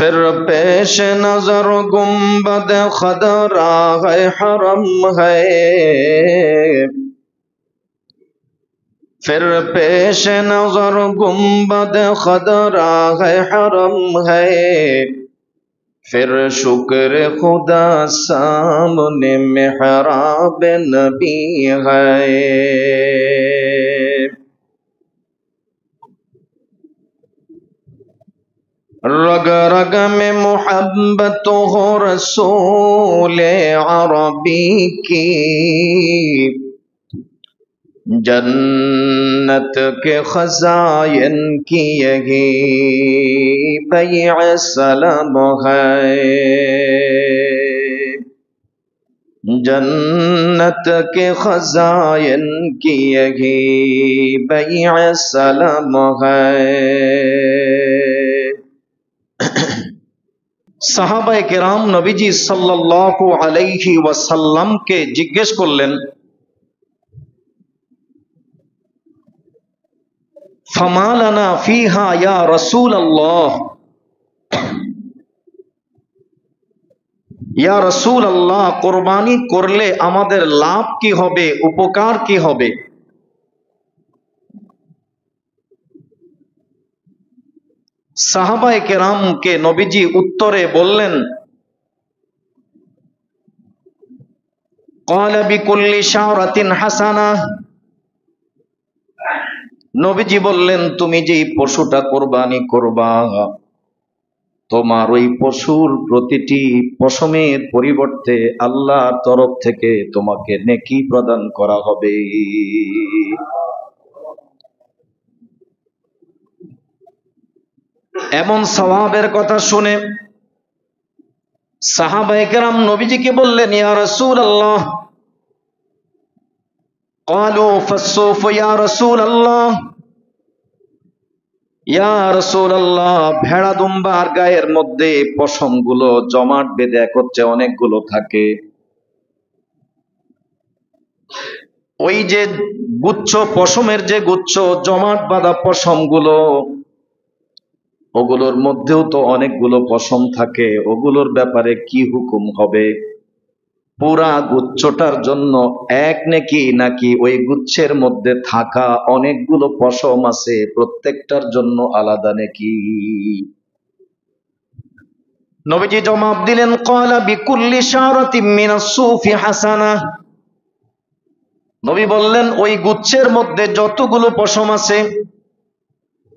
फिर पेश नजर गुंबद खदरा है हरम है, फिर पेश नजर गुंबद खदरा है हरम है, फिर शुक्र खुदा सामने मेहराब नबी है। रग रग में मोहब्बत हो रसूल अरबी की, जन्नत के खजाइन की यही बैअ सलाम है, जन्नत के खजाइन की यही बैअ सलाम है। সাহাবায়ে কেরাম নবীজি সাল্লাল্লাহু আলাইহি ওয়াসাল্লামকে জিজ্ঞেস করলেন, ফামা লানা ফিহা ইয়া রাসূলুল্লাহ, ইয়া রাসূলুল্লাহ, কুরবানি করলে আমাদের লাভ কি হবে, উপকার কি হবে? সাহাবায়ে কেরামকে নবীজি উত্তরে বললেন, ক্বালা বিকুল্লি শাওরাতিন হাসানাহ, নবীজি বললেন তুমি যেই পশুটা কোরবানি করবা, তোমার ওই পশুর প্রতিটি পশমের পরিবর্তে আল্লাহর তরফ থেকে তোমাকে নেকি প্রদান করা হবে। এমন সওয়াবের কথা শুনে সাহাবায়ে কেরাম নবীজিকে বললেন, ইয়া রাসূলুল্লাহ, ক্বালু ফাসসুফ ইয়া রাসূলুল্লাহ, ইয়া রাসূলুল্লাহ, ভেড়া দুম্বার গায়ের মধ্যে পশমগুলো জমাট বেঁধে একত্রে অনেকগুলো থাকে, ওই যে গুচ্ছ পশমের যে গুচ্ছ জমাট বাঁধা পশমগুলো, ওগুলোর মধ্যেও তো অনেকগুলো পশম থাকে, ওগুলোর ব্যাপারে কি হুকুম হবে? পুরা গুচ্ছটার জন্য এক নেকি, নাকি ওই গুচ্ছের মধ্যে থাকা অনেকগুলো পশম আছে প্রত্যেকটার জন্য আলাদা নেকি? নবীজি জবাব দিলেন, ক্বালা বিকুল্লি শারাতিন মিনাস সুফি হাসানাহ, নবী বললেন ওই গুচ্ছের মধ্যে যতগুলো পশম আছে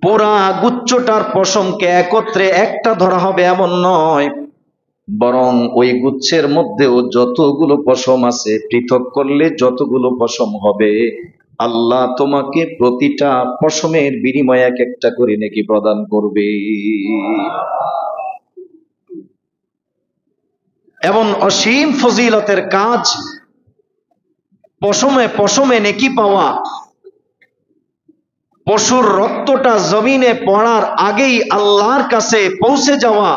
পুরা গুচ্ছটার পশমকে একত্রে একটা ধরা হবে এমন নয়, বরং ওই গুচ্ছের মধ্যেও যতগুলো পশম আছে পৃথক করলে যতগুলো পশম হবে আল্লাহ তোমাকে প্রতিটা পশমের বিনিময়ে এক একটা করে নেকি প্রদান করবে। এমন অসীম ফজিলতের কাজ, পশমে পশমে নেকি পাওয়া, পশুর রক্তটা জমিনে পড়ার আগেই আল্লাহর কাছে পৌঁছে যাওয়া,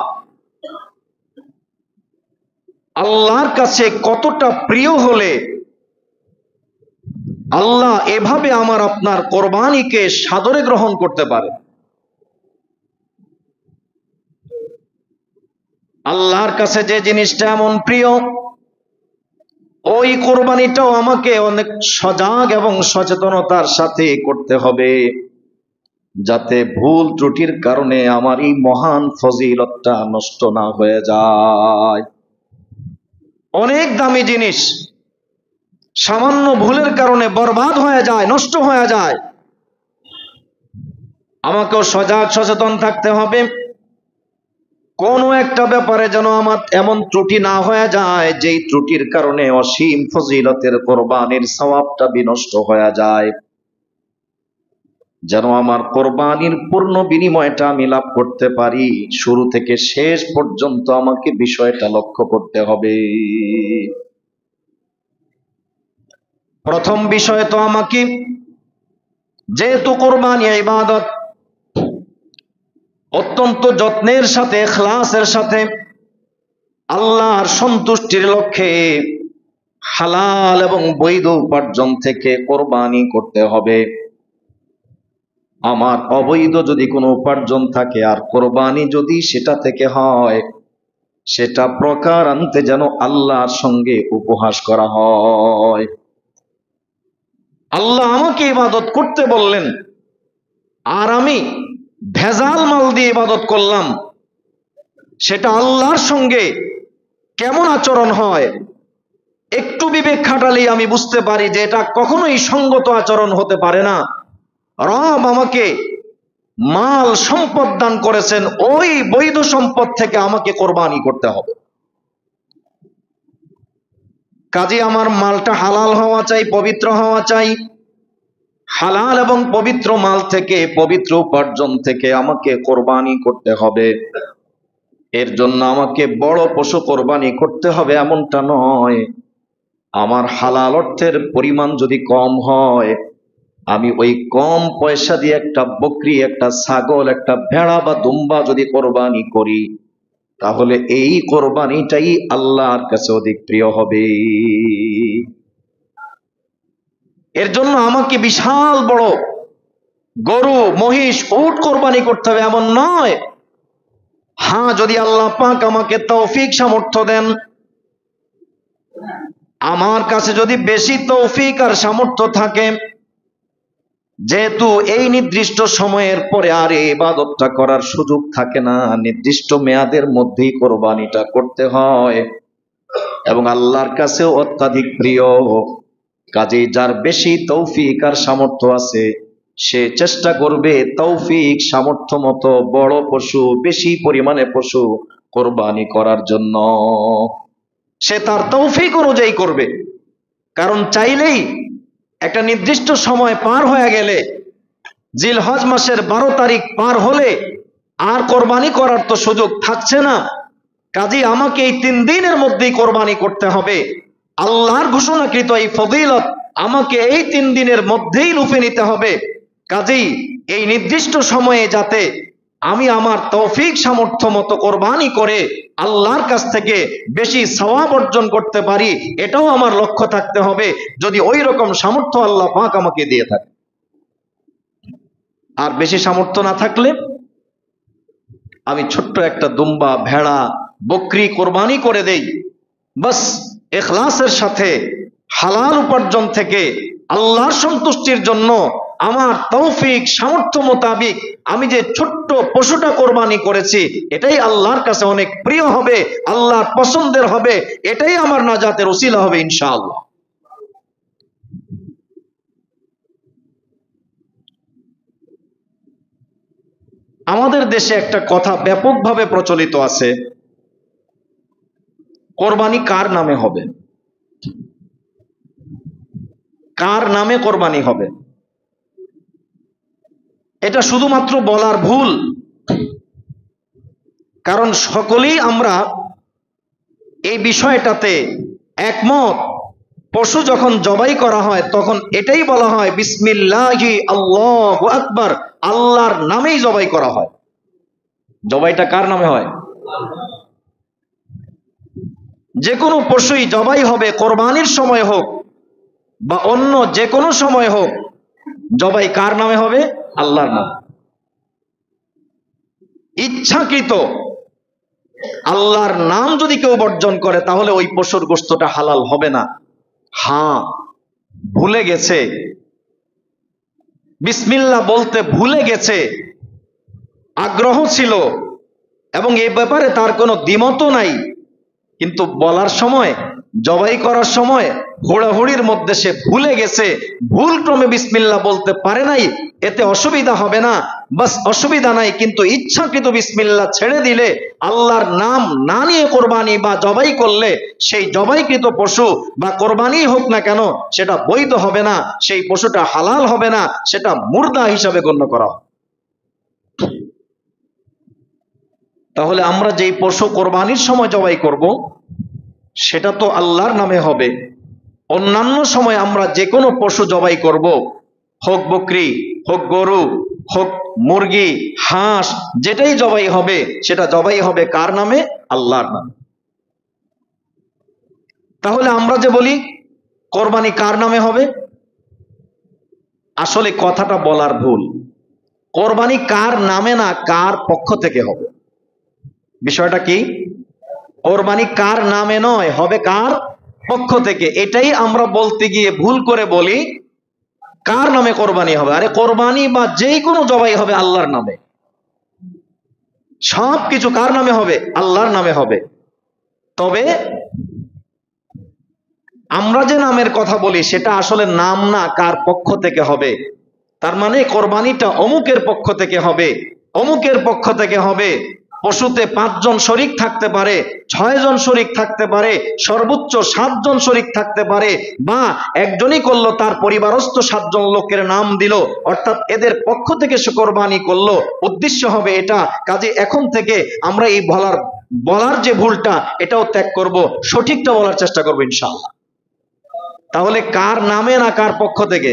আল্লাহর কাছে কতটা প্রিয় হলে আল্লাহ এভাবে আমার আপনার কোরবানিকে সাদরে গ্রহণ করতে পারে। আল্লাহর কাছে যে জিনিসটা এমন প্রিয়, ওই কোরবানিটাও আমাকে অনেক সজাগ এবং সচেতনতার সাথে করতে হবে, যাতে ভুল ত্রুটির কারণে আমার এই মহান ফজিলতটা নষ্ট না হয়ে যায়। অনেক দামি জিনিস সামান্য ভুলের কারণে বরবাদ হয়ে যায়, নষ্ট হয়ে যায়। আমাকেও সজাগ সচেতন থাকতে হবে, কোনো একটা ব্যাপারে যেন আমার এমন ত্রুটি না হয়ে যায় যেই ত্রুটির কারণে অসীম ফজিলতের কোরবানির সওয়াবটা বিনষ্ট হয়ে যায়। যেন আমার কোরবানির পূর্ণ বিনিময়টা আমি লাভ করতে পারি, শুরু থেকে শেষ পর্যন্ত আমাকে বিষয়টা লক্ষ্য করতে হবে। প্রথম বিষয় তো আমাকে, যেহেতু কোরবানি ইবাদত, অত্যন্ত যত্নের সাথে ইখলাসের সাথে আল্লাহর সন্তুষ্টির লক্ষ্যে হালাল এবং বৈধ উপার্জন থেকে কোরবানি করতে হবে। আমার অবৈধ যদি কোনো উপার্জন থাকে আর কোরবানি যদি সেটা থেকে হয়, সেটা প্রকারান্তে যেন আল্লাহর সঙ্গে উপহাস করা হয়। আল্লাহ আমাকে ইবাদত করতে বললেন, আর আমি ভেজাল মাল দিয়ে ইবাদত করলাম, সেটা আল্লাহর সঙ্গে কেমন আচরণ হয়? একটু বিবেক খাটালেই আমি বুঝতে পারি যে এটা কখনোই সঙ্গত আচরণ হতে পারে না। রব আমাকে মাল সম্পদ দান করেছেন, ওই বৈধ সম্পদ থেকে আমাকে কোরবানি করতে হবে। কাজে আমার মালটা হালাল হওয়া চাই, পবিত্র হওয়া চাই। হালাল এবং পবিত্র মাল থেকে, পবিত্র উপার্জন থেকে আমাকে কোরবানি করতে হবে। এর জন্য আমাকে বড় পশু কোরবানি করতে হবে এমনটা নয়। আমার হালাল অর্থের পরিমাণ যদি কম হয়, আমি ওই কম পয়সা দিয়ে একটা বকরি, একটা ছাগল, একটা ভেড়া বা দুম্বা যদি কোরবানি করি, তাহলে এই কোরবানিটাই আল্লাহর কাছে অধিক প্রিয় হবে। এর জন্য আমাকে বিশাল বড় গরু, মহিষ, উট কোরবানি করতে হবে এমন নয়। হ্যাঁ, যদি আল্লাহ পাক আমাকে তৌফিক সামর্থ্য দেন, আমার কাছে যদি বেশি তৌফিক আর সামর্থ্য থাকে, যেহেতু এই নির্দিষ্ট সময়ের পরে আর এই ইবাদতটা করার সুযোগ থাকে না, নির্দিষ্ট মেয়াদের মধ্যেই কোরবানিটা করতে হয় এবং আল্লাহর কাছেও অত্যাধিক প্রিয়। কাজেই যার বেশি তৌফিক আর সামর্থ্য আছে, সে চেষ্টা করবে তৌফিক সামর্থ্য মতো বড় পশু, বেশি পরিমাণে পশু কোরবানি করার জন্য। সে তার তৌফিক অনুযায়ী করবে। কারণ চাইলেই একটা নির্দিষ্ট সময় পার হয়ে গেলে, জিলহজ মাসের 12 তারিখ পার হলে আর কোরবানি করার তো সুযোগ থাকছে না। কাজেই আমাকে এই 3 দিনের মধ্যেই কোরবানি করতে হবে। আল্লাহর ঘোষণাকৃত এই ফজিলত আমাকে এই 3 দিনের মধ্যেই লুফে নিতে হবে। কাজেই এই নির্দিষ্ট সময়ে যাতে আমি আমার তৌফিক সামর্থ্য মতো কোরবানি করে আল্লাহর কাছ থেকে বেশি সওয়াব অর্জন করতে পারি, এটাও আমার লক্ষ্য থাকতে হবে, যদি ওই রকম সামর্থ্য আল্লাহ পাক আমাকে দিয়ে থাকে। আর বেশি সামর্থ্য না থাকলে আমি ছোট্ট একটা দুম্বা, ভেড়া, বকরি কোরবানি করে দেই, বাস ইখলাসের সাথে হালাল উপার্জন থেকে আল্লাহর সন্তুষ্টির জন্য আমার তৌফিক সামর্থ্য মোতাবিক আমি যে ছোট্ট পশুটা কোরবানি করেছি, এটাই আল্লাহর কাছে অনেক প্রিয় হবে, আল্লাহর পছন্দের হবে, এটাই আমার নাজাতের ওসিলা হবে ইনশাআল্লাহ। আমাদের দেশে একটা কথা ব্যাপকভাবে প্রচলিত আছে, কোরবানি কার নামে হবে, কার নামে কোরবানি হবে। এটা শুধুমাত্র বলার ভুল, কারণ সকলেই আমরা এই বিষয়টাতে একমত। পশু যখন জবাই করা হয় তখন এটাই বলা হয় বিসমিল্লাহি আল্লাহু আকবার, আল্লাহর নামেই জবাই করা হয়। জবাইটা কার নামে হয়? যে কোনো পশুই জবাই হবে, কোরবানির সময় হোক বা অন্য যে কোনো সময় হোক, জবাই কার নামে হবে? আল্লাহর নামে। ইচ্ছাকৃত আল্লাহর নাম যদি কেউ বর্জন করে, তাহলে ওই পশুর গোশতটা হালাল হবে না। হ্যাঁ, ভুলে গেছে, বিসমিল্লাহ বলতে ভুলে গেছে, আগ্রহ ছিল এবং এই ব্যাপারে তার কোনো দ্বিমতও নাই, কিন্তু বলার সময়, জবাই করার সময় হুড়াহুড়ির মধ্যে সে ভুলে গেছে, ভুল ক্রমে বিসমিল্লাহ বলতে পারে নাই, এতে অসুবিধা হবে না, বাস অসুবিধা নাই। কিন্তু ইচ্ছাকৃত বিসমিল্লাহ ছেড়ে দিলে, আল্লাহর নাম না নিয়ে কোরবানি বা জবাই করলে, সেই জবাইকৃত পশু বা কোরবানি হোক না কেন, সেটা বৈধ হবে না, সেই পশুটা হালাল হবে না, সেটা মুর্দা হিসাবে গণ্য করা হবে। তাহলে আমরা যেই পশু কোরবানির সময় জবাই করব, সেটা তো আল্লাহর নামে হবে। অন্যান্য সময় আমরা যে কোনো পশু জবাই করব, হোক বকরি, হোক গরু, হোক মুরগি, হাঁস, যেটাই জবাই হবে, সেটা জবাই হবে কার নামে? আল্লাহর নামে। তাহলে আমরা যে বলি কোরবানি কার নামে হবে, আসলে কথাটা বলার ভুল। কোরবানি কার নামে না, কার পক্ষ থেকে হবে। বিষয়টা কি? কোরবানি কার নামে নয়, হবে কার পক্ষ থেকে। এটাই আমরা বলতে গিয়ে ভুল করে বলি কার নামে কোরবানি হবে। আরে কোরবানি বা যেই কোনো জবাই হবে আল্লাহর নামে। সব কিছু কার নামে হবে? আল্লাহর নামে হবে। তবে আমরা যে নামের কথা বলি সেটা আসলে নাম না, কার পক্ষ থেকে হবে। তার মানে কোরবানিটা অমুকের পক্ষ থেকে হবে, অমুকের পক্ষ থেকে হবে। পশুতে 5 জন শরিক থাকতে পারে, 6 জন শরিক থাকতে পারে, সর্বোচ্চ 7 জন শরিক থাকতে পারে, বা একজনই করলো, তার পরিবারস্থ 7 জন লোকের নাম দিল, অর্থাৎ এদের পক্ষ থেকে সে কোরবানি করলো, উদ্দেশ্য হবে এটা। কাজে এখন থেকে আমরা এই বলার যে ভুলটা এটাও ত্যাগ করব, সঠিকটা বলার চেষ্টা করবো ইনশাআল্লাহ। তাহলে কার নামে না কার পক্ষ থেকে?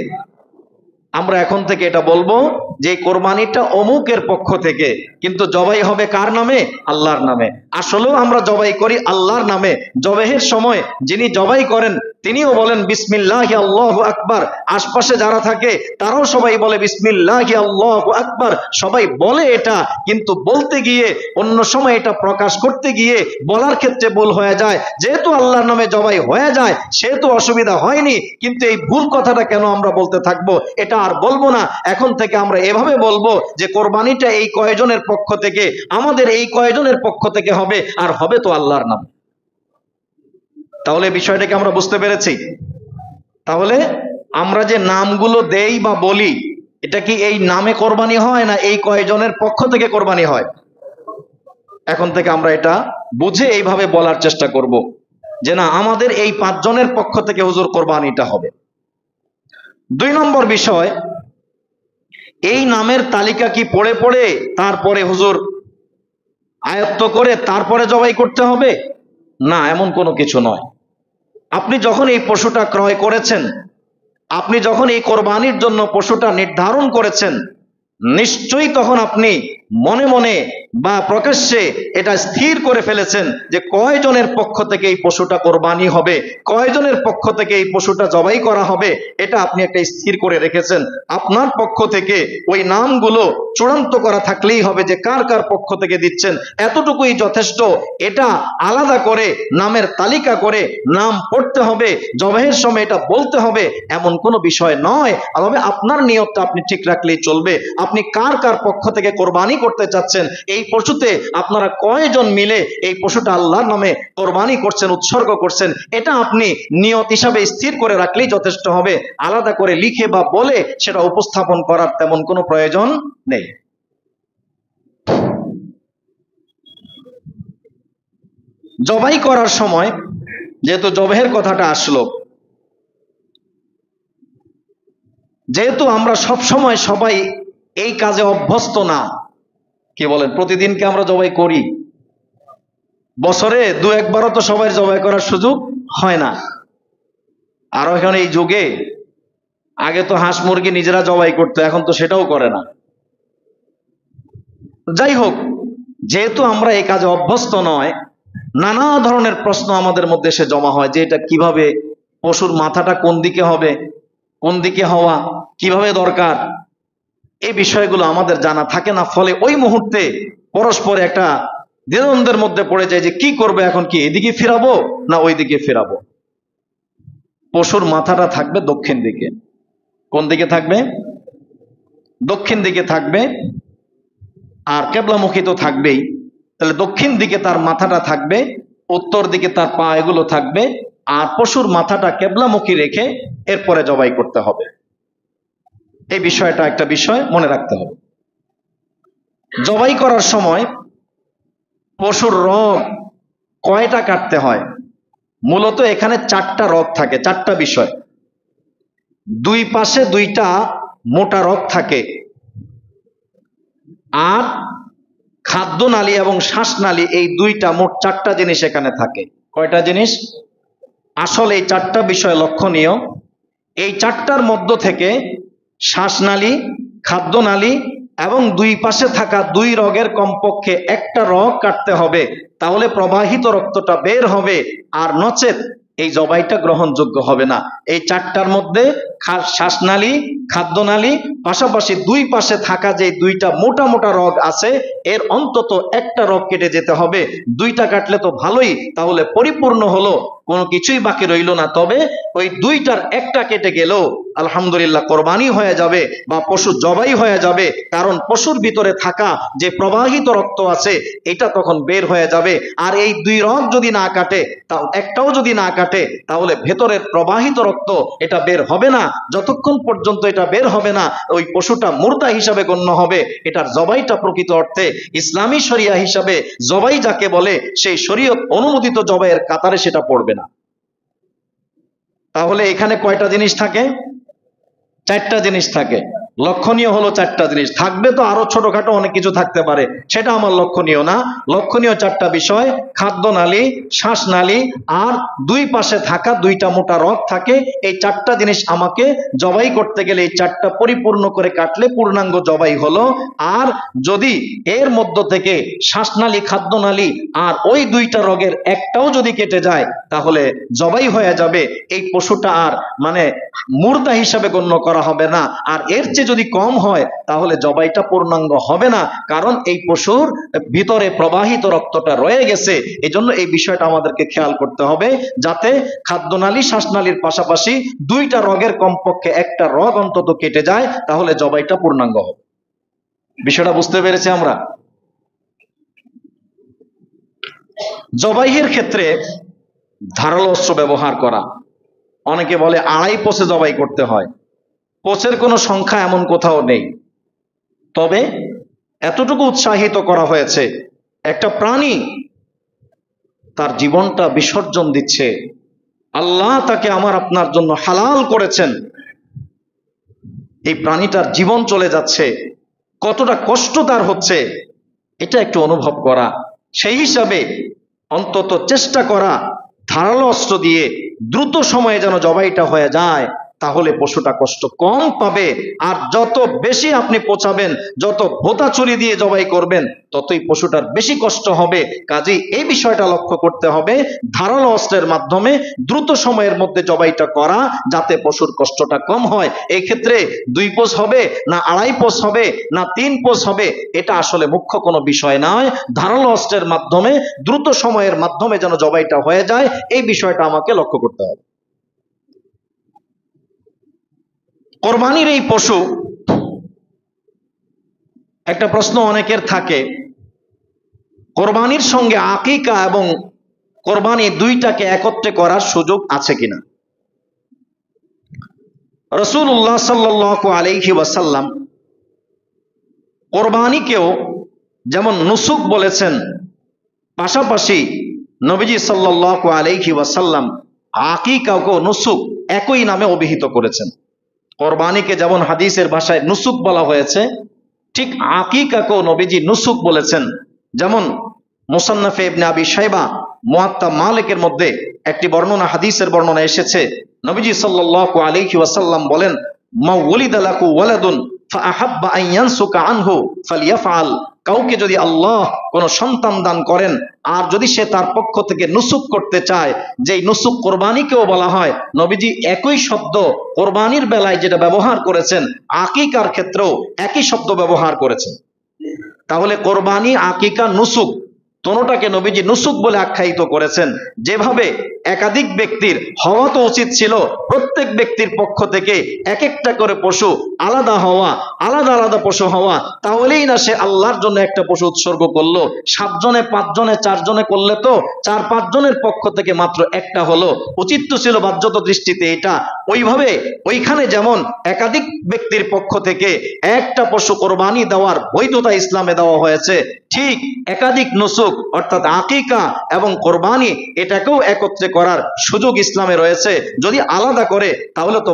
আমরা এখন থেকে এটা বলবো যে কোরবানিটা অমুকের পক্ষ থেকে, কিন্তু জবাই হবে কার নামে? আল্লাহর নামে। আসলেও আমরা জবাই করি আল্লাহর নামে। জবাইয়ের সময় যিনি জবাই করেন তিনিও বলেন বিসমিল্লাহি আল্লাহু আকবার। আশপাশে যারা থাকে তারাও সবাই বলে বিসমিল্লাহি আল্লাহু আকবার। সবাই বলে এটা, কিন্তু বলতে গিয়ে অন্য সময় এটা প্রকাশ করতে গিয়ে বলার ক্ষেত্রে ভুল হয়ে যায়। যেহেতু আল্লাহর নামে জবাই হয়ে যায় সেহেতু অসুবিধা হয়নি, কিন্তু এই ভুল কথাটা কেন আমরা বলতে থাকবো? এটা আর বলবো না। এখন থেকে আমরা এভাবে বলবো যে কোরবানিটা এই কয়জনের পক্ষ থেকে, আমাদের এই কয়জনের পক্ষ থেকে হবে, আর হবে তো আল্লাহর নামে। তাহলে বিষয়টাকে আমরা বুঝতে পেরেছি। তাহলে আমরা যে নামগুলো দেই বা বলি, এটা কি এই নামে কোরবানি হয় না এই কয়জনের পক্ষ থেকে কোরবানি হয়? এখন থেকে আমরা এটা বুঝে এইভাবে বলার চেষ্টা করব যে না, আমাদের এই 5 জনের পক্ষ থেকে হুজুর কোরবানিটা হবে। 2 নম্বর বিষয়, এই নামের তালিকা কি পড়ে পড়ে তারপরে হুজুর আয়ত্ত করে তারপরে জবাই করতে হবে? না, এমন কোনো কিছু নয়। আপনি যখন এই পশুটা ক্রয় করেছেন, আপনি যখন এই কোরবানির জন্য পশুটা নির্ধারণ করেছেন, নিশ্চয়ই তখন আপনি মনে মনে বা প্রকাশ্যে এটা স্থির করে ফেলেছেন যে কয়জনের পক্ষ থেকে এই পশুটা কোরবানি হবে, কয়জনের পক্ষ থেকে এই পশুটা জবাই করা হবে, এটা আপনি একটা স্থির করে রেখেছেন। আপনার পক্ষ থেকে ওই নামগুলো চূড়ান্ত করা থাকলেই হবে যে কার কার পক্ষ থেকে দিচ্ছেন, এতটুকুই যথেষ্ট। এটা আলাদা করে নামের তালিকা করে নাম পড়তে হবে, জবাইয়ের সময় এটা বলতে হবে, এমন কোনো বিষয় নয়। তবে আপনার নিয়তটা আপনি ঠিক রাখলেই চলবে। আপনি কার কার পক্ষ থেকে কোরবানি করতে চাচ্ছেন, এই পশুতে আপনারা কয়জন মিলে এই পশুটা আল্লাহর নামে কোরবানি করছেন, উৎসর্গ করছেন, এটা আপনি নিয়ত হিসাবে স্থির করে রাখলেই যথেষ্ট হবে। আলাদা করে লিখে বা বলে সেটা উপস্থাপন করার তেমন কোনো প্রয়োজন নেই। জবাই করার সময় যেহেতু জবাইয়ের কথাটা আসলো, যেহেতু আমরা সব সময় সবাই এই কাজে অভ্যস্ত না, কি বলেন, প্রতিদিনকে আমরা জবাই করি, বছরে 2-1 বারও তো সবাই জবাই করার সুযোগ হয় না। আর এখন এই যুগে, আগে তো হাঁস মুরগি নিজেরা জবাই করতো, এখন তো সেটাও করে না। যাই হোক, যেহেতু আমরা এই কাজে অভ্যস্ত নয়, নানা ধরনের প্রশ্ন আমাদের মধ্যে এসে জমা হয় যে এটা কিভাবে, পশুর মাথাটা কোন দিকে হবে, কোন দিকে হওয়া কিভাবে দরকার, এই বিষয়গুলো আমাদের জানা থাকে না। ফলে ওই মুহূর্তে পরস্পর একটা দ্বিধাদ্বন্দ্বের মধ্যে পড়ে যায় যে কি করবে, এখন কি এদিকে ফিরাবো না ওই দিকে ফিরাবো। পশুর মাথাটা থাকবে দক্ষিণ দিকে। কোন দিকে থাকবে? দক্ষিণ দিকে থাকবে। আর কেবলামুখী তো থাকবেই, তাহলে দক্ষিণ দিকে তার মাথাটা থাকবে, উত্তর দিকে তার পা এগুলো থাকবে, আর পশুর মাথাটা কেবলামুখী রেখে এরপরে জবাই করতে হবে। এই বিষয়টা একটা বিষয় মনে রাখতে হবে। জবাই করার সময় পশুর রগ কয়টা কাটতে হয়? মূলত এখানে 4টা রগ থাকে, 4টা বিষয়। 2 পাশে 2টা মোটা রগ থাকে, আর খাদ্যনালী এবং শ্বাসনালী, এই 2টা, মোট 4টা জিনিস এখানে থাকে। কয়টা জিনিস? আসলে এই 4টা বিষয় লক্ষণীয়। এই 4টার মধ্য থেকে শ্বাসনালী, খাদ্যনালী এবং 2 পাশে থাকা 2 রগের কমপক্ষে একটা রগ কাটতে হবে, তাহলে প্রবাহিত রক্তটা বের হবে। আর নচেত এই জবাইটা গ্রহণযোগ্য হবে না। এই চারটার মধ্যে শ্বাসনালী, খাদ্যনালী, পাশাপাশি দুই পাশে থাকা যে দুইটা মোটা মোটা রগ আছে, এর অন্তত একটা রগ কেটে যেতে হবে। দুইটা কাটলে তো ভালোই, তাহলে পরিপূর্ণ হলো, কোনো কিছুই বাকি রইল না। তবে ওই দুইটার একটা কেটে গেলেও আলহামদুলিল্লাহ কোরবানি হয়ে যাবে বা পশু জবাই হয়ে যাবে, কারণ পশুর ভিতরে থাকা যে প্রবাহিত রক্ত আছে এটা তখন বের হয়ে যাবে। আর এই দুই রগ যদি না কাটে, তাও একটাও যদি না কাটে, তাহলে ভেতরের প্রবাহিত রক্ত এটা বের হবে না। যতক্ষণ পর্যন্ত এটা বের হবে না, ওই পশুটা মুর্দা হিসাবে গণ্য হবে। এটার জবাইটা প্রকৃত অর্থে ইসলামী শরিয়া হিসাবে জবাই যাকে বলে, সেই শরীয়ত অনুমোদিত জবাইয়ের কাতারে সেটা পড়বে না। তাহলে এখানে কয়টা জিনিস থাকে? চারটা জিনিস থাকে। লক্ষণীয় হলো চারটা জিনিস। থাকবে তো আরো ছোটখাটো অনেক কিছু থাকতে পারে, সেটা আমার লক্ষণীয় না। লক্ষণীয় চারটা বিষয়: খাদ্যনালী, শ্বাসনালী, আর দুই পাশে থাকা দুইটা মোটা রগ থাকে। এই চারটা জিনিস আমাকে জবাই করতে গেলে এই চারটা পরিপূর্ণ করে কাটলে পূর্ণাঙ্গ জবাই হলো। আর যদি এর মধ্য থেকে শ্বাসনালী, খাদ্যনালী আর ওই দুইটা রগের একটাও যদি কেটে যায়, তাহলে জবাই হয়ে যাবে। এই পশুটা আর মানে মুর্দা হিসাবে গণ্য করা হবে না। আর এর চেয়ে যদি কম হয়, তাহলে জবাইটা পূর্ণাঙ্গ হবে না, কারণ এই পশুর ভিতরে প্রবাহিত রক্তটা রয়ে গেছে। এজন্য এই বিষয়টা আমাদেরকে খেয়াল করতে হবে, যাতে খাদ্যনালী, শ্বাসনালীর পাশাপাশি দুইটা রগের কমপক্ষে একটা রগ অন্তত কেটে যায়, তাহলে জবাইটা পূর্ণাঙ্গ হবে। বিষয়টা বুঝতে পেরেছি আমরা? জবাইয়ের ক্ষেত্রে ধারালো অস্ত্র ব্যবহার করা। অনেকে বলে 2.5 পোছে জবাই করতে হয়। পোছের কোনো সংখ্যা এমন কোথাও নেই, তবে এতটুকু উৎসাহিত করা হয়েছে, একটা প্রাণী তার জীবনটা বিসর্জন দিচ্ছে, আল্লাহ তাকে আমার আপনার জন্য হালাল করেছেন, এই প্রাণীটার জীবন চলে যাচ্ছে, কতটা কষ্ট তার হচ্ছে, এটা একটু অনুভব করা। সেই হিসাবে অন্তত চেষ্টা করা ধারালো অস্ত্র দিয়ে দ্রুত সময়ে যেন জবাইটা হয়ে যায়, তাহলে পশুটা কষ্ট কম পাবে। আর যত বেশি আপনি পচাবেন, যত ভোতা ছুরি দিয়ে জবাই করবেন, ততই পশুটার বেশি কষ্ট হবে। কাজেই এই বিষয়টা লক্ষ্য করতে হবে, ধারালো অস্ত্রের মাধ্যমে দ্রুত সময়ের মধ্যে জবাইটা করা, যাতে পশুর কষ্টটা কম হয়। এই ক্ষেত্রে 2 পোষ হবে না 2.5 পোষ হবে না 3 পোষ হবে, এটা আসলে মুখ্য কোনো বিষয় নয়। ধারালো অস্ত্রের মাধ্যমে দ্রুত সময়ের মাধ্যমে যেন জবাইটা হয়ে যায়, এই বিষয়টা আমাকে লক্ষ্য করতে হবে। কোরবানির এই পশু, একটা প্রশ্ন অনেকের থাকে, কোরবানির সঙ্গে আকিকা এবং কোরবানি দুইটাকে একত্রে করার সুযোগ আছে কিনা? রাসূলুল্লাহ সাল্লাল্লাহু আলাইহি ওয়াসাল্লাম কোরবানিকেও যেমন নুসুক বলেছেন, পাশাপাশি নবীজি সাল্লাল্লাহু আলাইহি ওয়াসাল্লাম আকিকাকেও নুসুক একই নামে অভিহিত করেছেন। কোরবানিকে যেমন হাদিসের ভাষায় নুসুক বলা হয়েছে, ঠিক আকিকাকেও নবীজি নুসুক বলেছেন। যেমন মুসান্নাফে ইবনে আবি শাইবা, মুয়াত্তা মালিকের মধ্যে একটি বর্ণনা, হাদিসের বর্ণনা এসেছে, নবীজি সাল্লাল্লাহু আলাইহি ওয়াসাল্লাম বলেন, মা ওয়ালিদা লাকু ওয়ালাদুন ফাআহাব্বা আন ইয়ানসুকা আনহু ফালইয়াফআল। কাউকে যদি আল্লাহ কোন সন্তান দান করেন, আর যদি সে তার পক্ষ থেকে নুসুক করতে চায়, যেই নুসুক কোরবানিকেও বলা হয়, নবীজি একই শব্দ কোরবানির বেলায় যেটা ব্যবহার করেছেন, আকিকার ক্ষেত্রেও একই শব্দ ব্যবহার করেছেন। তাহলে কোরবানি, আকিকা, নুসুক, দোনোটাকে নবীজি নুসুক বলে আখ্যায়িত করেছেন। যেভাবে একাধিক ব্যক্তির হওয়া তো উচিত ছিল, প্রত্যেক ব্যক্তির পক্ষ থেকে এক একটা করে পশু আলাদা হওয়া, আলাদা আলাদা পশু হওয়া, তাহলেই না সে আল্লাহর জন্য একটা পশু উৎসর্গ করলো। 7 জনে, 5 জনে, 4 জনে করলে তো 4-5 জনের পক্ষ থেকে মাত্র একটা হলো। উচিত তো ছিল বাহ্যত দৃষ্টিতে এটা। ওইভাবে ওইখানে যেমন একাধিক ব্যক্তির পক্ষ থেকে একটা পশু কোরবানি দেওয়ার বৈধতা ইসলামে দেওয়া হয়েছে, ঠিক একাধিক নুসুক অর্থাৎ আকিকা এবং কোরবানি, এটাকেও একত্রে করার সুযোগ ইসলামে রয়েছে। যদি আলাদা করে তাহলে তো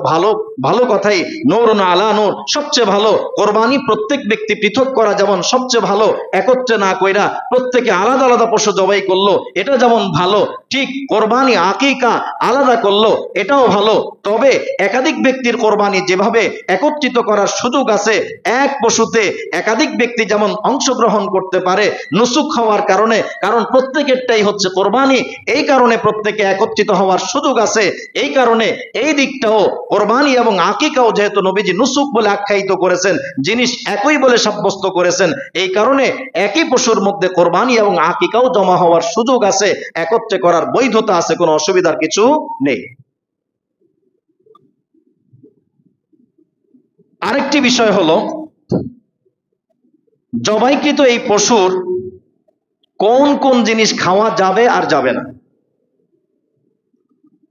ভালো কথাই, নূরুন আলা নূর, সবচেয়ে ভালো। কোরবানি প্রত্যেক ব্যক্তি পৃথক করা যেমন সবচেয়ে ভালো, একত্রে না কইরা প্রত্যেকে আলাদা আলাদা পশু জবাই করলো, এটা যেমন ভালো, ঠিক কোরবানি, আকিকা আলাদা করলো, এটাও ভালো। তবে একাধিক ব্যক্তির কোরবানি যেভাবে একত্রিত করার সুযোগ আছে, এক পশুতে একাধিক ব্যক্তি যেমন অংশগ্রহণ করতে পারে, নুসুক হওয়ার কারণে কারণে, কারণ প্রত্যেকেরটাই হচ্ছে কোরবানি, এই কারণে প্রত্যেকে একত্রিত হওয়ার সুযোগ আছে। এই কারণে এই দিকটাও কোরবানি এবং আকিকাও যেহেতু নবীজি নুসুক বলে আখ্যায়িত করেছেন, জিনিস একই বলে সাব্যস্ত করেছেন, এই কারণে একই পশুর মধ্যে কোরবানি এবং আকিকাও জমা হওয়ার সুযোগ আছে, একত্রে করার বৈধতা আছে, কোনো অসুবিধার কিছু নেই। আরেকটি বিষয় হলো জবাইকৃত এই পশুর কোন কোন জিনিস খাওয়া যাবে আর যাবে না,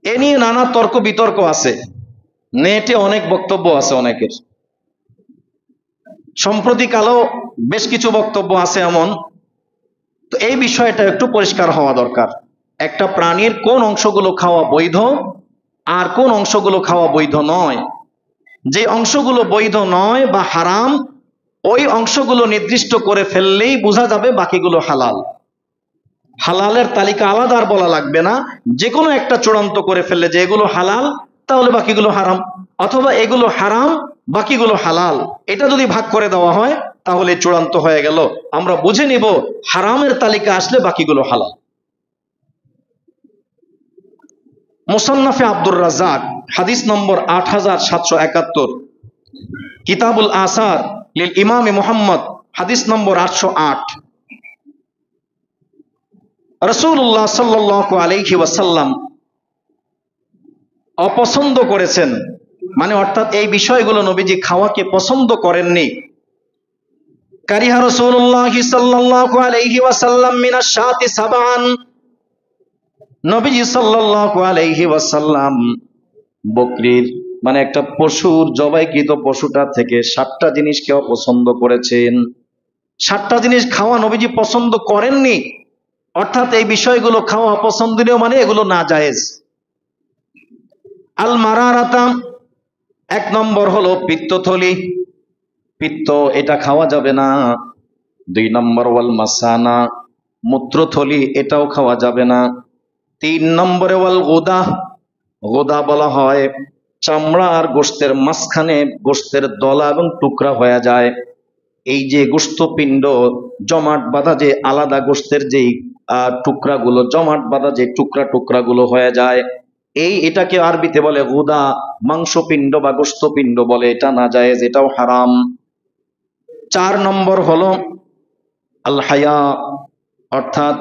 এ নিয়ে নানা তর্ক বিতর্ক আছে, নেটে অনেক বক্তব্য আছে অনেকের। সম্প্রতিকালেও বেশ কিছু বক্তব্য আছে এমন। তো এই বিষয়টা একটু পরিষ্কার হওয়া দরকার। একটা প্রাণীর কোন অংশগুলো খাওয়া বৈধ আর কোন অংশগুলো খাওয়া বৈধ নয়। যে অংশগুলো বৈধ নয় বা হারাম, ওই অংশগুলো নির্দিষ্ট করে ফেললেই বোঝা যাবে বাকিগুলো হালাল। হালালের তালিকা আলাদা আর বলা লাগবে না, যে কোনো একটা চূড়ান্ত করে ফেললে যে এগুলো হালাল, তাহলে বাকিগুলো হারাম, অথবা এগুলো হারাম বাকিগুলো হালাল, এটা যদি ভাগ করে দেওয়া হয় তাহলে চূড়ান্ত হয়ে গেল। আমরা বুঝে নিব হারামের তালিকা আসলে বাকিগুলো হালাল। মুসান্নাফে আব্দুর রাজ্জাক হাদিস নম্বর 8771, কিতাবুল আসার লিল ইমাম মুহাম্মদ হাদিস নম্বর 808। রাসূলুল্লাহ সাল্লাল্লাহু আলাইহি ওয়াসাল্লাম অপছন্দ করেছেন, মানে অর্থাৎ এই বিষয়গুলো নবীজি খাওয়াকে পছন্দ করেননি। কারিহা রাসূলুল্লাহ সাল্লাল্লাহু আলাইহি ওয়াসাল্লাম মিনাশ শাতি সাবআন, নবীজি সাল্লাল্লাহু আলাইহি ওয়াসাল্লাম বকরির মানে একটা পশুর জবাইকৃত পশুটা থেকে 7টা জিনিসকে অপছন্দ করেছেন। 7টা জিনিস খাওয়া নবীজি পছন্দ করেননি, অর্থাৎ এই বিষয়গুলো খাওয়া অপছন্দনীয়, মানে এগুলো না জায়েজ। আল মারারাতা, 1 নম্বর হলো পিত্তথলি, পিত্ত, এটা খাওয়া যাবে না। 2 নম্বর ওয়াল মাসানা, মূত্রথলি, এটাও খাওয়া যাবে না। 3 নম্বরে ওয়াল গোদা, গোদা বলা হয় চামড়া আর গোশতের মাঝখানে গোশতের দলা এবং টুকরা হয়ে যায়। এই যে গোশতপিণ্ড জমাট বাঁধা, যে আলাদা গোশতের যেই টুকরাগুলো জমাট বাঁধা, যে টুকরা টুকরাগুলো হয়ে যায়, এটাকে আরবিতে বলে গোদা, মাংসপিণ্ড বা গোশতপিণ্ড বলে, এটা না জায়েজ, এটাও হারাম। 4 নম্বর হলো আল হায়া, অর্থাৎ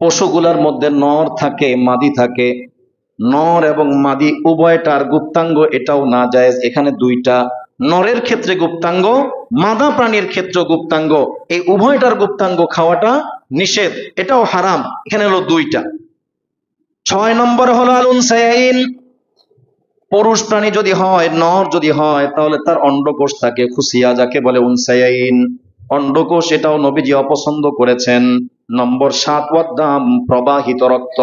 পশুগুলার মধ্যে নর থাকে মাদি থাকে, নর এবং মাদি উভয়টার গুপ্তাঙ্গ, এটাও না জায়েজ। এখানে 2টা, নরের ক্ষেত্রে গুপ্তাঙ্গ, মাদা প্রাণীর ক্ষেত্রে গুপ্তাঙ্গ, এই উভয়টার গুপ্তাঙ্গ খাওয়াটা নিষেধ, এটাও হারাম। এখানে হলো 2টা। 6 নম্বর হলো আল উনসায়াইন, পুরুষ প্রাণী যদি হয়, নর যদি হয়, তাহলে তার অন্ডকোষ থাকে, খুসিয়া যাকে বলে উনসায়াইন, অন্ডকোষ, এটাও নবীজি অপছন্দ করেছেন। নম্বর 7 ওয়াদ্দাম, প্রবাহিত রক্ত,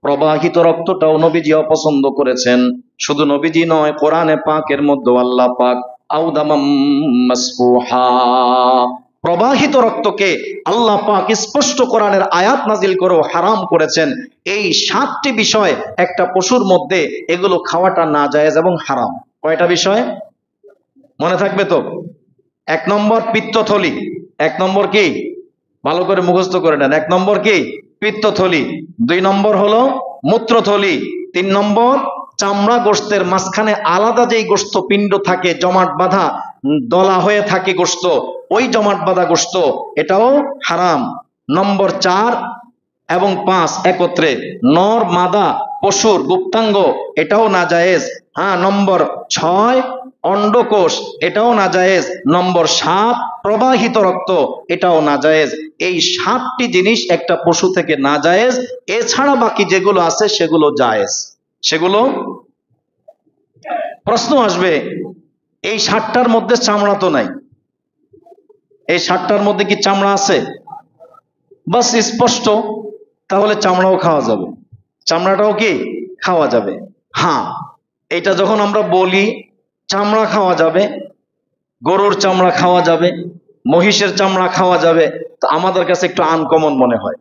প্রবাহিত রক্তটাও নবীজি অপছন্দ করেছেন। শুধু নবীজি নয়, কোরআনে পাকের মধ্যে আল্লাহ পাক আউদামাম মাসফুহা, প্রবাহিত রক্তকে আল্লাহ পাক স্পষ্ট কোরআনের আয়াত নাজিল করে হারাম করেছেন। এই 7টি বিষয় একটা পশুর মধ্যে, এগুলো খাওয়াটা না জায়েজ এবং হারাম। কয়টা বিষয় মনে থাকবে তো? 1 নম্বর পিত্তথলি, 1 নম্বর কি, ভালো করে মুখস্থ করে নেন। 1 নম্বর কি? পিত্তথলি। 2 নম্বর হলো মূত্রথলি। 3 নম্বর চামড়া গোশতের মাঝখানে আলাদা যেই গোশত পিণ্ড থাকে, জমাট বাঁধা দলা হয়ে থাকে গোশত, ওই জমাট বাঁধা গোশত, এটাও হারাম। নম্বর 4 এবং 5 একত্রে নর মাদা পশুর গুপ্তাঙ্গ, এটাও না জায়েজ। নম্বর 6 অন্ডকোষ, এটাও না জায়েজ। নম্বর 7 প্রবাহিত রক্ত, এটাও না জায়েজ। এই 7টি জিনিস একটা পশু থেকে না জায়েজ। এছাড়া বাকি যেগুলো আছে সেগুলো জায়েজ। সেগুলো, প্রশ্ন আসবে, এই 7টার মধ্যে চামড়া তো নাই, এই 7টার মধ্যে কি চামড়া আছে? বাস স্পষ্ট, তাহলে চামড়াও খাওয়া যাবে, চামড়াটাও কি খাওয়া যাবে। এটা যখন আমরা বলি চামড়া খাওয়া যাবে, গরুর চামড়া খাওয়া যাবে, মহিষের চামড়া খাওয়া যাবে, তো আমাদের কাছে একটু আনকমন মনে হয়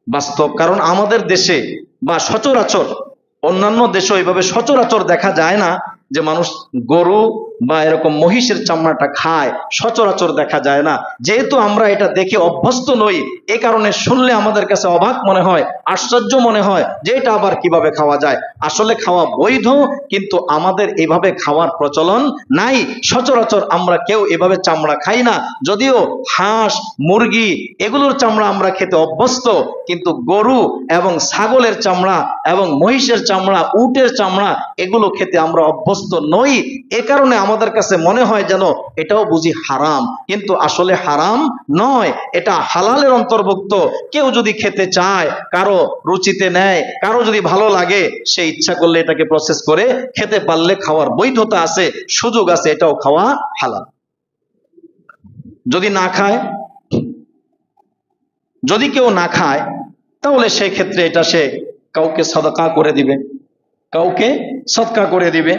বাস্তব। কারণ আমাদের দেশে বা সচরাচর, অন্যান্য দেশে ওইভাবে সচরাচর দেখা যায় না যে মানুষ গরু বা এরকম মহিষের চামড়াটা খায় সচরাচর দেখা যায় না। যেহেতু আমরা এটা দেখে অভ্যস্ত নই, এ কারণে শুনলে আমাদের কাছে অবাক মনে হয়, আশ্চর্য মনে হয় যে এটা আবার কিভাবে খাওয়া যায়। আসলে খাওয়া বৈধ, কিন্তু আমাদের এভাবে খাওয়ার প্রচলন নাই। সচরাচর আমরা কেউ এভাবে চামড়া খাই না। যদিও হাঁস, মুরগি এগুলোর চামড়া আমরা খেতে অভ্যস্ত, কিন্তু গরু এবং ছাগলের চামড়া এবং মহিষের চামড়া, উটের চামড়া এগুলো খেতে আমরা অভ্যস্ত নই। এ কারণে আমাদের কাছে মনে হয় যেন এটাও বুঝি হারাম, কিন্তু আসলে হারাম নয়, এটা হালালের অন্তর্ভুক্ত। কেউ যদি খেতে চায়, কারো রুচিতে নেয়, কারো যদি ভালো লাগে, সে ইচ্ছা করলে এটাকে প্রসেস করে খেতে পারলে খাওয়ার বৈধতা আছে, সুযোগ আছে, এটাও খাওয়া হালাল। যদি না খায়, যদি কেউ না খায়, তাহলে সেই ক্ষেত্রে এটা সে কাউকে সাদাকা করে দিবে, কাউকে সদকা করে দিবে।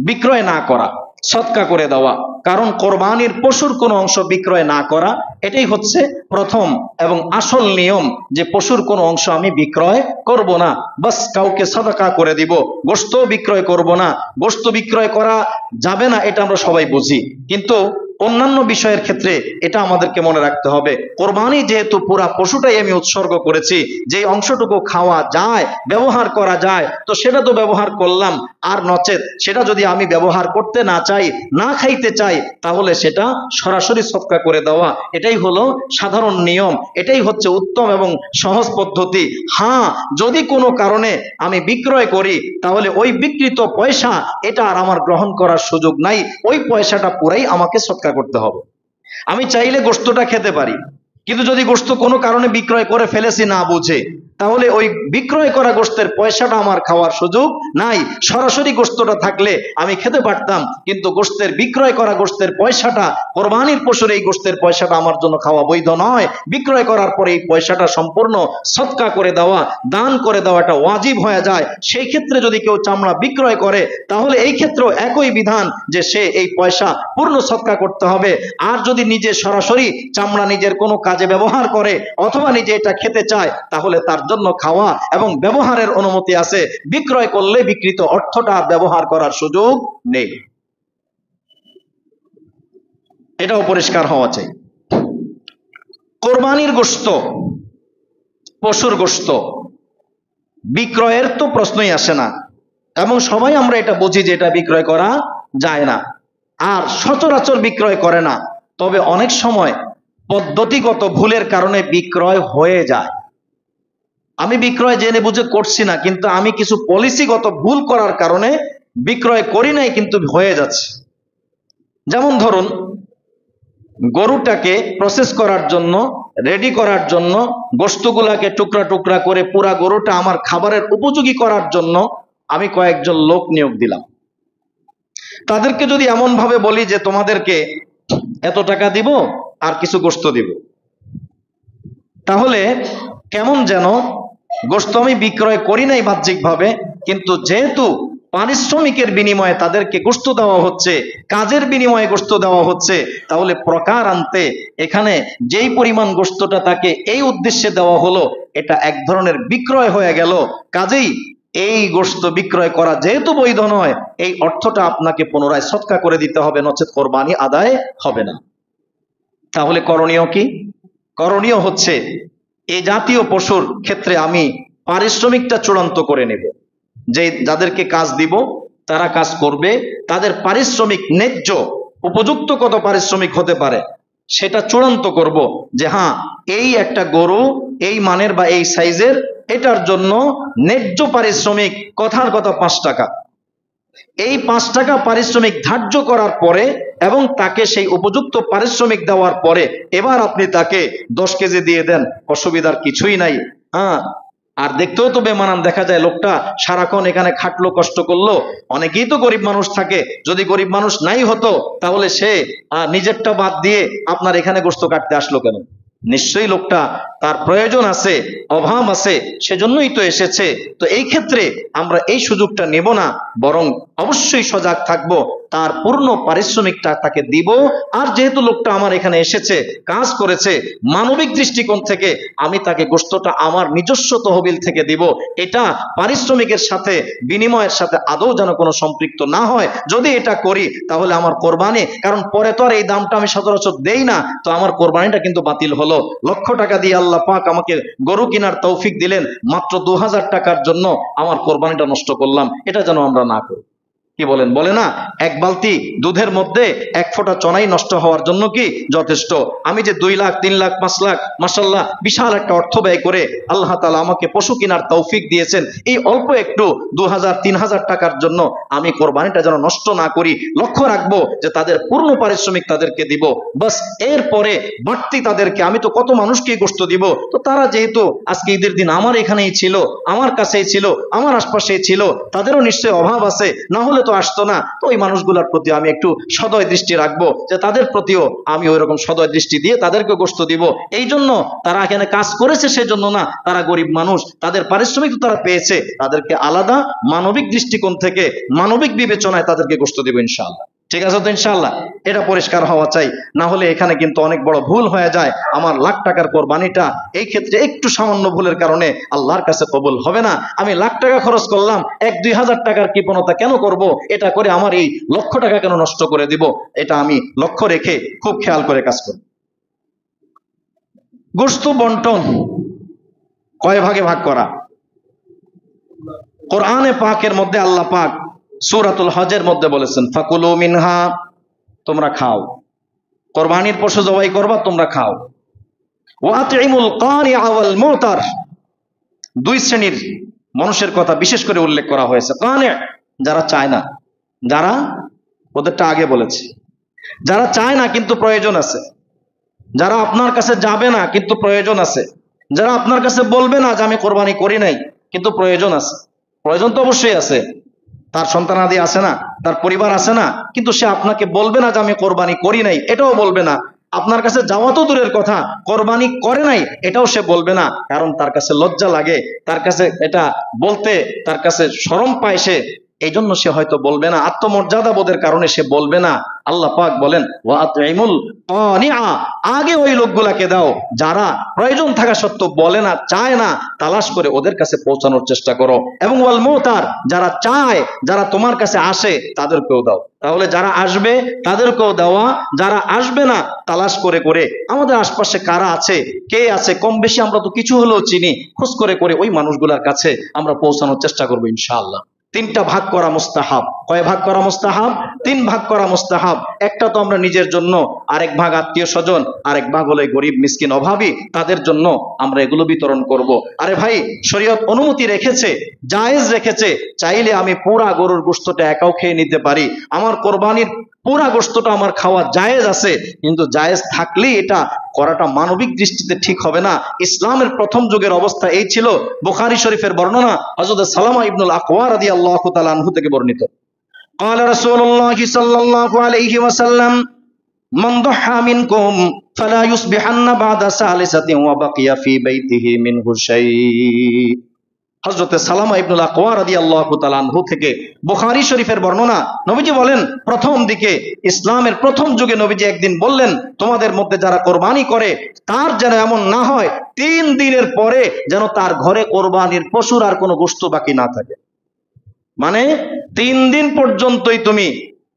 বিক্রয় না করা, সদকা করে দেওয়া। কারণ কোরবানির পশুর কোনো অংশ বিক্রয় না করা, এটাই হচ্ছে প্রথম এবং আসল নিয়ম, যে পশুর কোনো অংশ আমি বিক্রয় করব না, বাস কাউকে সাদাকা করে দিব। গোশত বিক্রয় করব না, গোশত বিক্রয় করা যাবে না, এটা আমরা সবাই বুঝি, কিন্তু অন্যান্য বিষয়ের ক্ষেত্রে এটা আমাদেরকে মনে রাখতে হবে। কোরবানি যেহেতু পুরা পশুটাই আমি উৎসর্গ করেছি, যে অংশটুকু খাওয়া যায়, ব্যবহার করা যায়, তো সেটা তো ব্যবহার করলাম। আর নচেত সেটা যদি আমি ব্যবহার করতে না চাই, না খাইতে চাই, তাহলে সেটা সরাসরি সদকা করে দেওয়া, এটাই হলো সাধারণ নিয়ম, এটাই হচ্ছে উত্তম এবং সহজ পদ্ধতি। হ্যাঁ, যদি কোনো কারণে আমি বিক্রয় করি, তাহলে ওই বিকৃত পয়সা এটা আর আমার গ্রহণ করার সুযোগ নাই, ওই পয়সাটা পুরাই আমাকে সদকা করতে হবে। আমি চাইলে গোশতটা খেতে পারি, কিন্তু যদি গোশত কোনো কারণে বিক্রয় করে ফেলেছি না বুঝে, তাহলে ওই বিক্রয় করা গোশতের পয়সাটা আমার খাওয়ার সুযোগ নাই। সরাসরি গোশতটা থাকলে আমি খেতে পারতাম, কিন্তু গোশতের বিক্রয় করা গোশতের পয়সাটা, কোরবানির পশুর এই গোশতের পয়সাটা আমার জন্য খাওয়া বৈধ নয়। বিক্রয় করার পরে এই পয়সাটা সম্পূর্ণ সদকা করে দেওয়া, দান করে দেওয়াটা ওয়াজিব হয়ে যায়। সেই ক্ষেত্রে যদি কেউ চামড়া বিক্রয় করে, তাহলে এই ক্ষেত্রেও একই বিধান, যে সে এই পয়সা পূর্ণ সদকা করতে হবে। আর যদি নিজে সরাসরি চামড়া নিজের কোনো কাজে ব্যবহার করে, অথবা নিজে এটা খেতে চায়, তাহলে তার জন্য খাওয়া এবং ব্যবহারের অনুমতি আছে। বিক্রয় করলে বিকৃত অর্থটা ব্যবহার করার সুযোগ নেই, এটাও পরিষ্কার হওয়া চাই। কোরবানির গোশত, পশুর গোশত বিক্রয়ের তো প্রশ্নই আসে না, এবং সবাই আমরা এটা বুঝি যে এটা বিক্রয় করা যায় না, আর সচরাচর বিক্রয় করে না। তবে অনেক সময় পদ্ধতিগত ভুলের কারণে বিক্রয় হয়ে যায়। আমি বিক্রয় জেনে বুঝে করছি না, কিন্তু আমি কিছু পলিসিগত ভুল করার কারণে বিক্রয় করি নাই, কিন্তু হয়ে যাচ্ছে। যেমন ধরুন, গরুটাকে প্রসেস করার জন্য, রেডি করার জন্য, গোশতগুলাকে টুকরা টুকরা করে পুরা গরুটা আমার খাবারের উপযোগী করার জন্য আমি কয়েকজন লোক নিয়োগ দিলাম। তাদেরকে যদি এমন ভাবে বলি যে তোমাদেরকে এত টাকা দিব আর কিছু গোশত দিব, তাহলে কেমন যেন গোশত আমি বিক্রয় করি নাই বাহ্যিকভাবে, কিন্তু যেহেতু পারিশ্রমিকের বিনিময়ে তাদেরকে গোশত দেওয়া হচ্ছে, কাজের বিনিময়ে গোশত দেওয়া হচ্ছে, তাহলে প্রকার আনতে এখানে যেই পরিমাণ গোশতটা তাকে এই উদ্দেশ্যে দেওয়া হলো, এটা এক ধরনের বিক্রয় হয়ে গেল। কাজেই এই গোশত বিক্রয় করা যেহেতু বৈধ নয়, এই অর্থটা আপনাকে পুনরায় সদকা করে দিতে হবে, নচেত কোরবানি আদায় হবে না। তাহলে করণীয় কি? করণীয় হচ্ছে এই জাতীয় পশুর ক্ষেত্রে আমি পারিশ্রমিকটা চূড়ান্ত করে নেব, যে যাদেরকে কাজ দিব তারা কাজ করবে, তাদের পারিশ্রমিক ন্যায্য উপযুক্ত কত পারিশ্রমিক হতে পারে সেটা চূড়ান্ত করব, যে হ্যাঁ এই একটা গরু এই মানের বা এই সাইজের, এটার জন্য ন্যায্য পারিশ্রমিক কথার কথা 5 টাকা। এই 5 টাকা পারিশ্রমিক ধার্য করার পরে এবং তাকে সেই উপযুক্ত পারিশ্রমিক দেওয়ার পরে এবার আপনি তাকে 10 কেজি দিয়ে দেন, অসুবিধার কিছুই নাই। হ্যাঁ, আর দেখতেও তো বেমানান দেখা যায়, লোকটা সারাক্ষণ এখানে খাটলো, কষ্ট করলো। অনেকেই তো গরিব মানুষ থাকে, যদি গরিব মানুষ নাই হতো তাহলে সে নিজেরটা বাদ দিয়ে আপনার এখানে গোশত কাটতে আসলো কেন? নিশ্চয়ই লোকটা তার প্রয়োজন আছে, অভাব আছে, সেজন্যই তো এসেছে। তো এই ক্ষেত্রে আমরা এই সুযোগটা নেব না, বরং অবশ্যই সজাগ থাকব, তার পূর্ণ পারিশ্রমিকটা তাকে দিব। আর যেহেতু লোকটা আমার এখানে এসেছে, কাজ করেছে, মানবিক দৃষ্টিকোণ থেকে আমি তাকে গোশতটা আমার নিজস্ব তহবিল থেকে দিব। এটা পারিশ্রমিকের সাথে, বিনিময়ের সাথে আদৌ যেন কোনো সম্পৃক্ত না হয়। যদি এটা করি তাহলে আমার কোরবানি, কারণ পরে তো আর এই দামটা আমি সচরাচর দেই না, তো আমার কোরবানিটা কিন্তু বাতিল হলো। লক্ষ টাকা দিয়ে আল্লাহ পাক আমাকে গরু কেনার তৌফিক দিলেন, মাত্র 2000 টাকার জন্য আমার কোরবানিটা নষ্ট করলাম। এটা যেন আমরা না করি। কি বলেন? বলে না, এক বালতি দুধের মধ্যে এক ফোঁটা চনাই নষ্ট হওয়ার জন্য কি যথেষ্ট? আমি যে 2 লাখ 3 লাখ 5 লাখ মাশাআল্লাহ বিশাল একটা অর্থ ব্যয় করে আল্লাহ তাআলা আমাকে পশু কেনার তৌফিক দিয়েছেন, এই অল্প একটু 2000-3000 টাকার জন্য আমি কোরবানিটা যেন নষ্ট না করি। লক্ষ্য রাখবো যে তাদের পূর্ণ পারিশ্রমিক তাদেরকে দিব, বাস। এরপরে বাড়তি তাদেরকে, আমি তো কত মানুষকে গোশত দিব, তো তারা যেহেতু আজকে ঈদের দিন আমার এখানেই ছিল, আমার কাছেই ছিল, আমার আশপাশেই ছিল, তাদেরও নিশ্চয়ই অভাব আছে, না হলে তো আসতো না। তো ওই মানুষগুলোর প্রতি আমি একটু সদয় দৃষ্টি রাখবো, যে তাদের প্রতিও আমি ওই রকম সদয় দৃষ্টি দিয়ে তাদেরকে গোশত দিব। এই জন্য তারা এখানে কাজ করেছে সেজন্য না, তারা গরিব মানুষ, তাদের পারিশ্রমিক তো তারা পেয়েছে, তাদেরকে আলাদা মানবিক দৃষ্টিকোণ থেকে, মানবিক বিবেচনায় তাদেরকে গোশত দিব ইনশাআল্লাহ। ঠিক আছে তো ইনশাআল্লাহ? এটা পরিষ্কার হওয়া চাই, না হলে এখানে কিন্তু অনেক বড় ভুল হয়ে যায়। আমার লাখ টাকার কোরবানিটা এই ক্ষেত্রে একটু সামান্য ভুলের কারণে আল্লাহর কাছে কবুল হবে না। আমি লাখ টাকা খরচ করলাম, 1-2 হাজার টাকার কৃপণতা কেন করব? এটা করে আমার এই লক্ষ টাকা কেন নষ্ট করে দিব? এটা আমি লক্ষ্য রেখে খুব খেয়াল করে কাজ করব। গোশত বন্টন কয় ভাগে ভাগ করা? কোরআনে পাকের মধ্যে আল্লাহ পাক সূরাতুল হজের মধ্যে বলেছেন, ফাকুলু মিনহা, তোমরা খাও। কোরবানির পশু জবাই করবা, তোমরা খাও। ওয়াতিমুল কানিআ ওয়াল মুতার, 2 শ্রেণীর মানুষের কথা বিশেষ করে উল্লেখ করা হয়েছে। কানি, যারা চায় না, যারা, ওদেরটা আগে বলেছে, যারা চায় না কিন্তু প্রয়োজন আছে, যারা আপনার কাছে যাবে না কিন্তু প্রয়োজন আছে, যারা আপনার কাছে বলবে না যে আমি কোরবানি করি নাই, কিন্তু প্রয়োজন আছে। প্রয়োজন তো অবশ্যই আছে, তার সন্তানাদি আছে না, তার পরিবার আছে না, কিন্তু সে আপনাকে বলবে না যে আমি কোরবানি করি নাই, এটাও বলবে না। আপনার কাছে যাওয়া তো দূরের কথা, কোরবানি করে নাই এটাও সে বলবে না, কারণ তার কাছে লজ্জা লাগে, তার কাছে এটা বলতে তার কাছে শরম পায় সে, এই জন্য সে হয়তো বলবে না, আত্মমর্যাদা বোধের কারণে সে বলবে না। আল্লাহ পাক বলেন, ওয়াতিমুল কানিআ, আগে ওই লোকগুলাকে দাও যারা প্রয়োজন থাকা সত্ত্বেও বলে না, চায় না, তালাশ করে ওদের কাছে পৌঁছানোর চেষ্টা করো। এবং ওয়াল মুতার, যারা চায়, যারা তোমার কাছে আসে, তাদেরকেও দাও। তাহলে যারা আসবে তাদেরকেও দেওয়া, যারা আসবে না তালাশ করে করে, আমাদের আশপাশে কারা আছে, কে আছে, কম বেশি আমরা তো কিছু হলেও চিনি, খোঁজ করে করে ওই মানুষগুলোর কাছে আমরা পৌঁছানোর চেষ্টা করবো ইনশাআল্লাহ। 3টা ভাগ করা মুস্তাহাব। কয় ভাগ করা মুস্তাহাব? 3 ভাগ করা মুস্তাহাব। একটা তো আমরা নিজের জন্য, আরেক ভাগ আত্মীয় স্বজন, আরেক ভাগ হলো গরিব মিসকিন অভাবী, তাদের জন্য আমরা এগুলো বিতরণ করব। আরে ভাই, শরীয়ত অনুমতি রেখেছে, জায়েজ রেখেছে, চাইলে আমি পুরা গরুর গোশতটা একাও খেয়ে নিতে পারি, আমার কোরবানির পুরা গোশতটা আমার খাওয়া জায়েজ আছে, কিন্তু জায়েজ থাকলেই এটা করাটা মানবিক দৃষ্টিতে ঠিক হবে না। ইসলামের প্রথম যুগের অবস্থা এই ছিল। বুখারী শরীফের বর্ণনা, হযরত সালামা ইবনুল আকওয়া রাদিয়াল্লাহু তাআলা আনহু থেকে বর্ণিত, قال رسول الله صلى الله عليه وسلم من ضحى منكم فلا يصبحن بعد ثالثة وبقي في بيته منه شيء। হযরত সালামা ইবনুল আকওয়া রাদিয়াল্লাহু তাআলা আনহু থেকে বুখারী শরীফের বর্ণনা, নবীজি বলেন, প্রথম দিকে ইসলামের প্রথম যুগে নবীজি একদিন বললেন, তোমাদের মধ্যে যারা কোরবানি করে তার যেন এমন না হয় 3 দিনের পরে যেন তার ঘরে কোরবানির পশুর আর কোনো গোশত বাকি না থাকে। মানে 3 দিন পর্যন্তই তুমি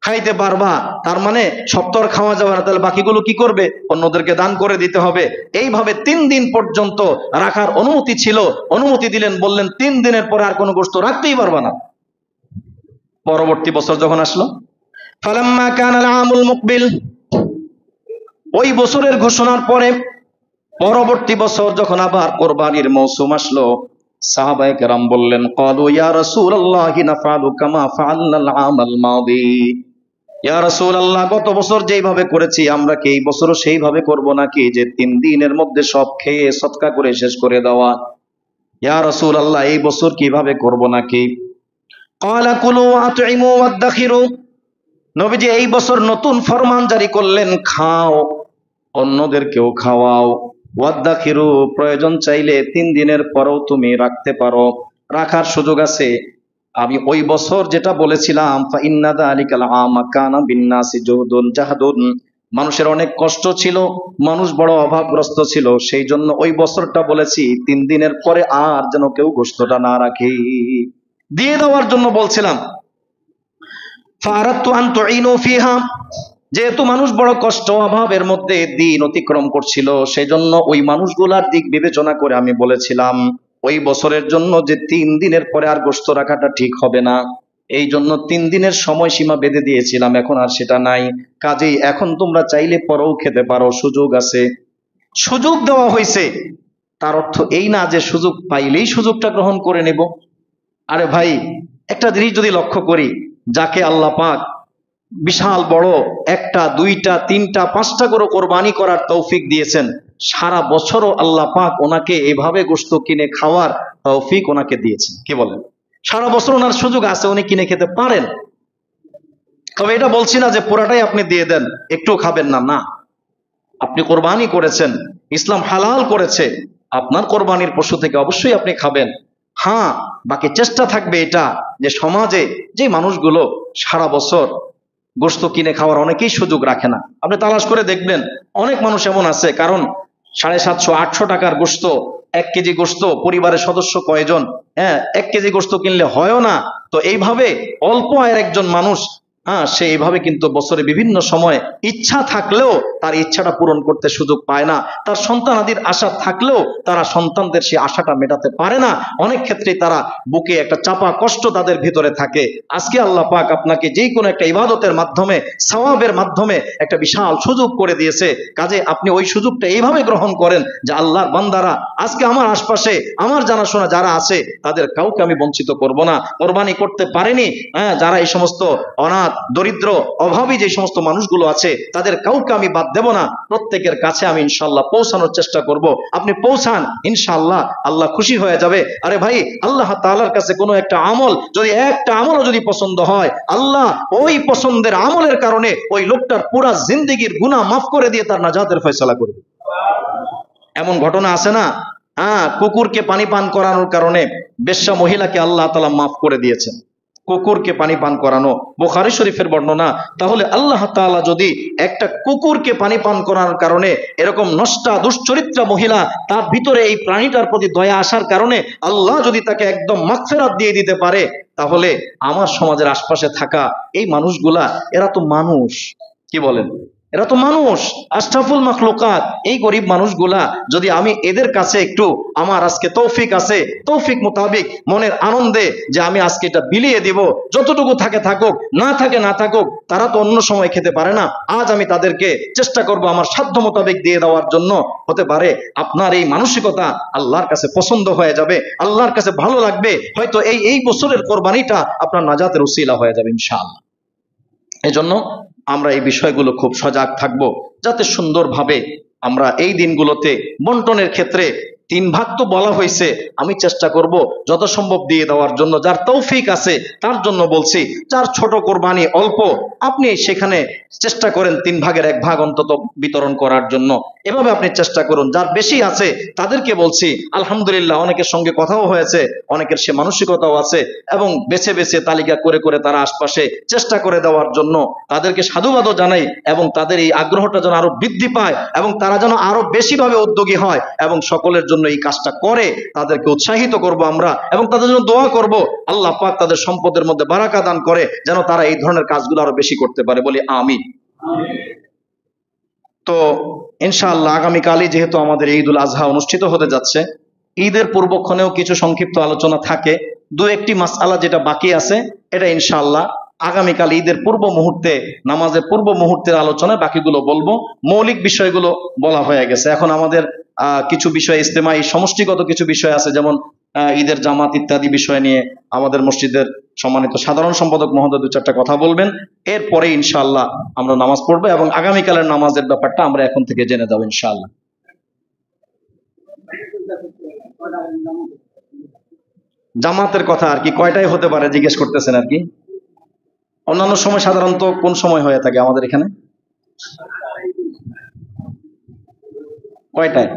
খাইতে পারবা, তার মানে সপ্তাহ খাওয়া যাবে না, তাহলে বাকিগুলো কি করবে? অন্যদেরকে দান করে দিতে হবে। এইভাবে 3 দিন পর্যন্ত রাখার অনুমতি ছিল, অনুমতি দিলেন, বললেন 3 দিনের পরে আর কোনো গোশত রাখতেই পারবা না। পরবর্তী বছর যখন আসলো, ফালাম্মা কানাল আমুল মুকবিল, ওই বছরের ঘোষণার পরে পরবর্তী বছর যখন আবার কোরবানির মৌসুম আসলো, সাহাবায়ে কেরাম বললেন, ক্বালু ইয়া রাসূলুল্লাহি নাফআলু কামা ফাআলনাল আমাল মাদি। ইয়া রাসূলুল্লাহ, গত বছর যেইভাবে করেছি আমরা কি এই বছরও সেইভাবে করব নাকি, যে 3 দিনের মধ্যে সব খেয়ে সদকা করে শেষ করে দেওয়া? ইয়া রাসূলুল্লাহ, এই বছর কিভাবে করব নাকি? ক্বালা কুলু ওয়াতইমু ওয়াদাখিরু, নবীজি এই বছর নতুন ফরমান জারি করলেন, খাও, অন্যদেরকেও খাওয়াও। ওয়াদ্দাখিরু, প্রয়োজন চাইলে 3 দিনের পরেও তুমি রাখতে পারো, রাখার সুযোগ আছে। আমি ওই বছর যেটা বলেছিলাম, ফাইন্না যালিকাল আমা কানা বিন্নাসি জুহুদুন জাহাদুন, মানুষের অনেক কষ্ট ছিল, মানুষ বড় অভাবগ্রস্ত ছিল, সেই জন্য ওই বছরটা বলেছি 3 দিনের পরে আর যেন কেউ গোশতটা না রাখে, দিয়ে দেওয়ার জন্য বলছিলাম। ফারাদতু আন তুইনু ফিহা, যেহেতু মানুষ বড় কষ্ট অভাবের মধ্যে দিন অতিক্রম করছিল, সেজন্য ওই মানুষগুলার দিক বিবেচনা করে আমি বলেছিলাম ওই বছরের জন্য যে 3 দিনের পরে আর গোশত রাখাটা ঠিক হবে না, এই জন্য 3 দিনের সময়সীমা বেঁধে দিয়েছিলাম, এখন আর সেটা নাই। কাজেই এখন তোমরা চাইলে পরেও খেতে পারো, সুযোগ আছে। সুযোগ দেওয়া হয়েছে, তার অর্থ এই না যে সুযোগ পাইলেই সুযোগটা গ্রহণ করে নেব। আরে ভাই, একটা জিনিস যদি লক্ষ্য করি, যাকে আল্লাহ পাক বিশাল বড় 1টা 2টা 3টা 5টা করে কোরবানি করার তৌফিক দিয়েছেন, সারা বছরও আল্লাহ পাক ওনাকে এভাবে গোশত কিনে খাওয়ার তৌফিক ওনাকে দিয়েছেন। কি বলেন? সারা বছর ওনার সুযোগ আছে, উনি কিনে খেতে পারেন। তবে এটা বলছি না যে পুরাটাই আপনি দিয়ে দেন, একটু খাবেন না, না। আপনি কোরবানি করেছেন, ইসলাম হালাল করেছে, আপনার কোরবানির পশু থেকে অবশ্যই আপনি খাবেন। হ্যাঁ, বাকি চেষ্টা থাকবে এটা যে সমাজে যে মানুষগুলো সারা বছর গোশত কিনে খাওয়ার অনেকেই সুযোগ রাখে না, আপনি তালাশ করে দেখবেন অনেক মানুষ এমন আছে, কারণ 750-800 টাকার গোশত, 1 কেজি গোশত, পরিবারের সদস্য কয়জন, হ্যাঁ, 1 কেজি গোশত কিনলে হয়ও না। তো এইভাবে অল্প আয়ের একজন মানুষ, সে এইভাবে কিন্তু বছরে বিভিন্ন সময় ইচ্ছা থাকলেও তার ইচ্ছাটা পূরণ করতে সুযোগ পায় না, তার সন্তানাদির আশা থাকলেও তারা সন্তানদের সেই আশাটা মেটাতে পারে না। অনেক ক্ষেত্রে তারা বুকে একটা চাপা কষ্ট তাদের ভিতরে থাকে। আজকে আল্লাহ পাক আপনাকে যে কোনো একটা ইবাদতের মাধ্যমে, সওয়াবের মাধ্যমে একটা বিশাল সুযোগ করে দিয়েছে। কাজে আপনি ওই সুযোগটা এইভাবে গ্রহণ করেন যে আল্লাহর বান্দারা, আজকে আমার আশপাশে আমার জানাশোনা যারা আছে তাদের কাউকে আমি বঞ্চিত করব না। কোরবানি করতে পারেনি, যারা এই সমস্ত অনাথ, দরিদ্র, অভাবী যে সমস্ত মানুষগুলো আছে, তাদের কাউকে আমি বাদ দেব না। প্রত্যেকের কাছে আমি ইনশাআল্লাহ পৌঁছানোর চেষ্টা করব। আপনি পৌঁছান, ইনশাআল্লাহ আল্লাহ খুশি হয়ে যাবে। আরে ভাই, আল্লাহ তাআলার কাছে কোনো একটা আমল যদি, একটা আমলও যদি পছন্দ হয়, আল্লাহ ওই পছন্দের আমলের কারণে ওই লোকটার পুরা জিন্দেগির গুনাহ মাফ করে দিয়ে তার নাজাতের ফয়সালা করবে। এমন ঘটনা আছে না? কুকুরকে পানি পান করানোর কারণে বেশ্যা মহিলাকে আল্লাহ তাআলা মাফ করে দিয়েছেন। কুকুরকে পানি পান করানো, বুখারী শরীফের বর্ণনা। তাহলে আল্লাহ তাআলা যদি একটা কুকুরকে পানি পান করার কারণে এরকম নষ্টা দুশ্চরিত্রা মহিলা, তার ভিতরে এই প্রাণীটার প্রতি দয়া আসার কারণে আল্লাহ যদি তাকে একদম মাগফিরাত দিয়ে দিতে পারে, তাহলে আমার সমাজের আশপাশে থাকা এই মানুষগুলা, এরা তো মানুষ। কি বলেন? এরা তো মানুষ, আশরাফুল মাখলুকাত। এই গরিব মানুষগুলা যদি আমি এদের কাছে একটু, আমার আজকে তৌফিক আছে, তৌফিক মোতাবিক মনের আনন্দে যে আমি আজকে এটা বিলিয়ে দিব, যতটুকু থাকে থাকুক, না থাকে না থাকুক, তারা তো অন্য সময় খেতে পারে না, আজ আমি তাদেরকে চেষ্টা করব আমার সাধ্য মোতাবেক দিয়ে দেওয়ার জন্য। হতে পারে আপনার এই মানসিকতা আল্লাহর কাছে পছন্দ হয়ে যাবে, আল্লাহর কাছে ভালো লাগবে, হয়তো এই বছরের কোরবানিটা আপনার নাজাতের উসিলা হয়ে যাবে ইনশাআল্লাহ। এজন্য আমরা এই বিষয়গুলো খুব সজাগ থাকব, যাতে সুন্দরভাবে আমরা এই দিনগুলোতে বন্টনের ক্ষেত্রে 3 ভাগ তো বলা হয়েছে, আমি চেষ্টা করব যত সম্ভব দিয়ে দেওয়ার জন্য। যার তৌফিক আছে তার জন্য বলছি, যার ছোট কোরবানি অল্প, আপনি সেখানে চেষ্টা করেন 3 ভাগের 1 ভাগ অন্তত বিতরণ করার জন্য। এভাবে আপনি চেষ্টা করুন। যার বেশি আছে তাদেরকে বলছি, আলহামদুলিল্লাহ অনেকের সঙ্গে কথাও হয়েছে, অনেকের সে মানসিকতাও আছে, এবং বেছে বেছে তালিকা করে করে তারা আশপাশে চেষ্টা করে দেওয়ার জন্য তাদেরকে সাধুবাদও জানাই, এবং তাদের এই আগ্রহটা যেন আরো বৃদ্ধি পায়, এবং তারা যেন আরো বেশিভাবে উদ্যোগী হয় এবং সকলের জন্য এই কাজটা করে, তাদেরকে উৎসাহিত করব আমরা, এবং তাদের জন্য দোয়া করব আল্লাহ পাক তাদের সম্পদের মধ্যে বারাকা দান করে, যেন তারা এই ধরনের কাজগুলো আরো বেশি করতে পারে, বলি আমিন। তো ইনশাআল্লাহ আগামীকালই যেহেতু আমাদের ঈদুল আজহা অনুষ্ঠিত হতে যাচ্ছে, ঈদের পূর্বক্ষণেও কিছু সংক্ষিপ্ত আলোচনা থাকে, 2-1টি মাসআলা যেটা বাকি আছে, এটা ইনশাআল্লাহ আগামীকাল ঈদের পূর্ব মুহূর্তে, নামাজের পূর্ব মুহূর্তের আলোচনায় বাকিগুলো বলবো। মৌলিক বিষয়গুলো বলা হয়ে গেছে। এখন আমাদের কিছু বিষয়, ইজতেমাই সমষ্টিগত কিছু বিষয় আছে, যেমন ঈদের জামাত ইত্যাদি বিষয় নিয়ে আমাদের মসজিদের সম্মানিত সাধারণ সম্পাদক মহোদয় 2-4টা কথা বলবেন। এরপরে ইনশাআল্লাহ আমরা নামাজ পড়বো, এবং আগামীকালের নামাজের ব্যাপারটা আমরা এখন থেকে জেনে যাবো ইনশাআল্লাহ। জামাতের কথা আর কি কয়টায় হতে পারে জিজ্ঞেস করতেছেন আর কি? অন্যান্য সময় সাধারণত কোন সময় হয়ে থাকে আমাদের এখানে? কয়টায়?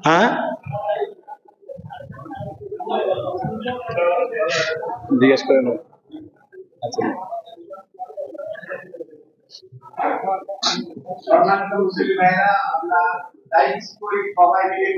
হ্যাঁ, জিজ্ঞেস করে নেব। আচ্ছা, সম্মানিত মুসলিম ভাইরা, আমরা সবাই মিলে